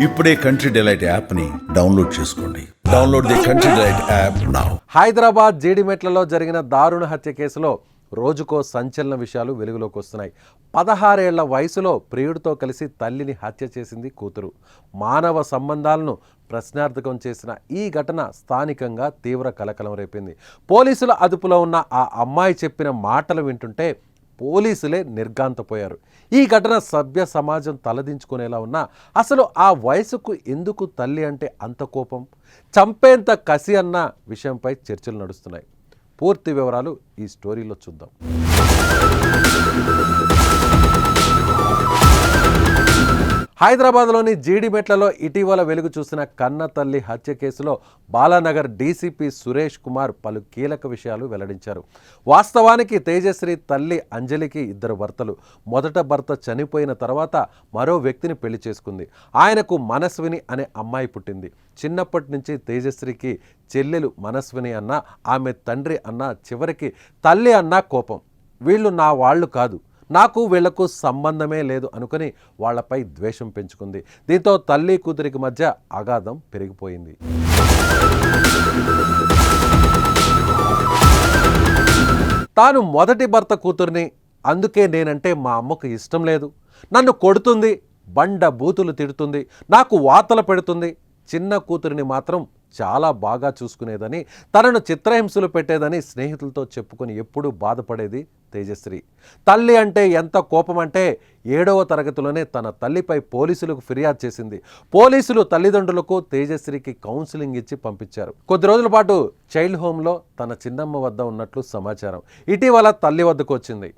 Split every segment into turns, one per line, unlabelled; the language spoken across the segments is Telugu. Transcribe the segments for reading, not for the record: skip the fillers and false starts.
ఇప్పుడే కంట్రీ డిలైట్ యాప్ని డౌన్లోడ్ చేసుకోండి. Download the Country Delight app now.
Hyderabad జీడిమెట్లలో జరిగిన దారుణ హత్య కేసులో రోజుకో సంచలన విషయాలు వెలుగులోకి వస్తున్నాయి. 16 ఏళ్ల వయసులో ప్రియుడితో కలిసి తల్లిని హత్య చేసింది కూతురు. మానవ సంబంధాలను ప్రశ్నార్థకం చేసిన ఈ ఘటన స్థానికంగా తీవ్ర కలకలం రేపింది. పోలీసుల అదుపులో ఉన్న ఆ అమ్మాయి చెప్పిన మాటలు వింటుంటే పోలీసులే నిర్ఘాంతపోయారు. ఈ ఘటన సభ్య సమాజం తలదించుకునేలా ఉన్నా అసలు ఆ వయసుకు ఎందుకు తల్లి అంటే అంత కోపం, చంపేంత కసి అన్న విషయంపై చర్చలు నడుస్తున్నాయి. పూర్తి వివరాలు ఈ స్టోరీలో చూద్దాం. హైదరాబాద్లోని జీడిమెట్లలో ఇటీవల వెలుగు చూసిన కన్న తల్లి హత్య కేసులో బాలానగర్ డీసీపీ సురేష్ కుమార్ పలు కీలక విషయాలు వెల్లడించారు. వాస్తవానికి తేజశ్రీ తల్లి అంజలికి 2 భర్తలు. మొదట భర్త చనిపోయిన తర్వాత మరో వ్యక్తిని పెళ్లి చేసుకుంది. ఆయనకు మనస్విని అనే అమ్మాయి పుట్టింది. చిన్నప్పటి నుంచి తేజశ్రీకి చెల్లెలు మనస్విని అన్న, ఆమె తండ్రి అన్న, చివరికి తల్లి అన్న కోపం. వీళ్ళు నా వాళ్ళు కాదు, నాకు వీళ్లకు సంబంధమే లేదు అనుకుని వాళ్లపై ద్వేషం పెంచుకుంది. దీంతో తల్లి కూతురికి మధ్య అగాధం పెరిగిపోయింది. తాను మొదటి భర్త కూతుర్ని, అందుకే నేనంటే మా అమ్మకు ఇష్టం లేదు, నన్ను కొడుతుంది, బండ బూతులు తిడుతుంది, నాకు వాతలు పెడుతుంది. చిన్న కూతురిని మాత్రం చాలా బాగా చూసుకునేదని, తనను చిత్రహింసలు పెట్టేదని స్నేహితులతో చెప్పుకొని ఎప్పుడూ బాధపడేది తేజశ్రీ. తల్లి అంటే ఎంత కోపం అంటే 7వ తరగతిలోనే తన తల్లిపై పోలీసులకు ఫిర్యాదు చేసింది. పోలీసులు తల్లిదండ్రులకు తేజశ్రీకి కౌన్సిలింగ్ ఇచ్చి పంపించారు. కొద్ది రోజుల పాటు చైల్డ్ హోమ్లో తన చిన్నమ్మ వద్ద ఉన్నట్లు సమాచారం. ఇటీవల తల్లి వద్దకు వచ్చింది.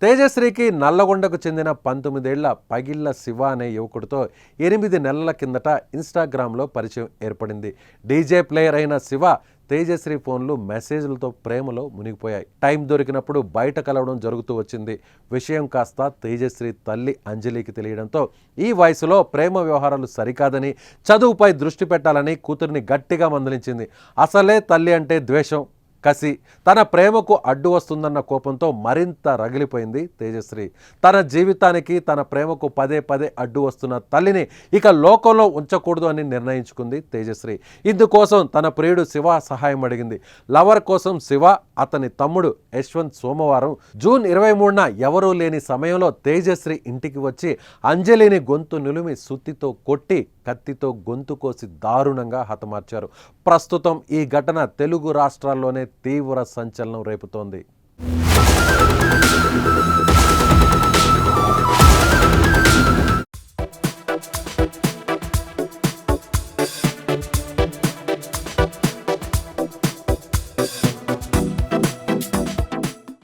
తేజశ్రీకి నల్లగొండకు చెందిన 19 ఏళ్ల పగిళ్ల శివ అనే యువకుడితో 8 నెలల కిందట ఇన్స్టాగ్రామ్లో పరిచయం ఏర్పడింది. డీజే ప్లేయర్ అయిన శివ తేజశ్రీ ఫోన్లు మెసేజ్లతో ప్రేమలో మునిగిపోయాయి. టైం దొరికినప్పుడు బయట కలవడం జరుగుతూ వచ్చింది. విషయం కాస్త తేజశ్రీ తల్లి అంజలికి తెలియడంతో ఈ వయసులో ప్రేమ వ్యవహారాలు సరికాదని, చదువుపై దృష్టి పెట్టాలని కూతురిని గట్టిగా మందలించింది. అసలే తల్లి అంటే ద్వేషం, కసి, తన ప్రేమకు అడ్డు వస్తుందన్న కోపంతో మరింత రగిలిపోయింది తేజశ్రీ. తన జీవితానికి, తన ప్రేమకు పదే పదే అడ్డు వస్తున్న తల్లిని ఇక లోకంలో ఉంచకూడదు అని నిర్ణయించుకుంది తేజశ్రీ. ఇందుకోసం తన ప్రియుడు శివ సహాయం అడిగింది. లవర్ కోసం శివ, అతని తమ్ముడు యశ్వంత్ సోమవారం జూన్ 23న ఎవరూ లేని సమయంలో తేజశ్రీ ఇంటికి వచ్చి అంజలిని గొంతు నిలుమి సుత్తితో కొట్టి కత్తితో గొంతు కోసి దారుణంగా హతమార్చారు. ప్రస్తుతం ఈ ఘటన తెలుగు రాష్ట్రాల్లోనే తీవ్ర సంచలనం రేపుతోంది.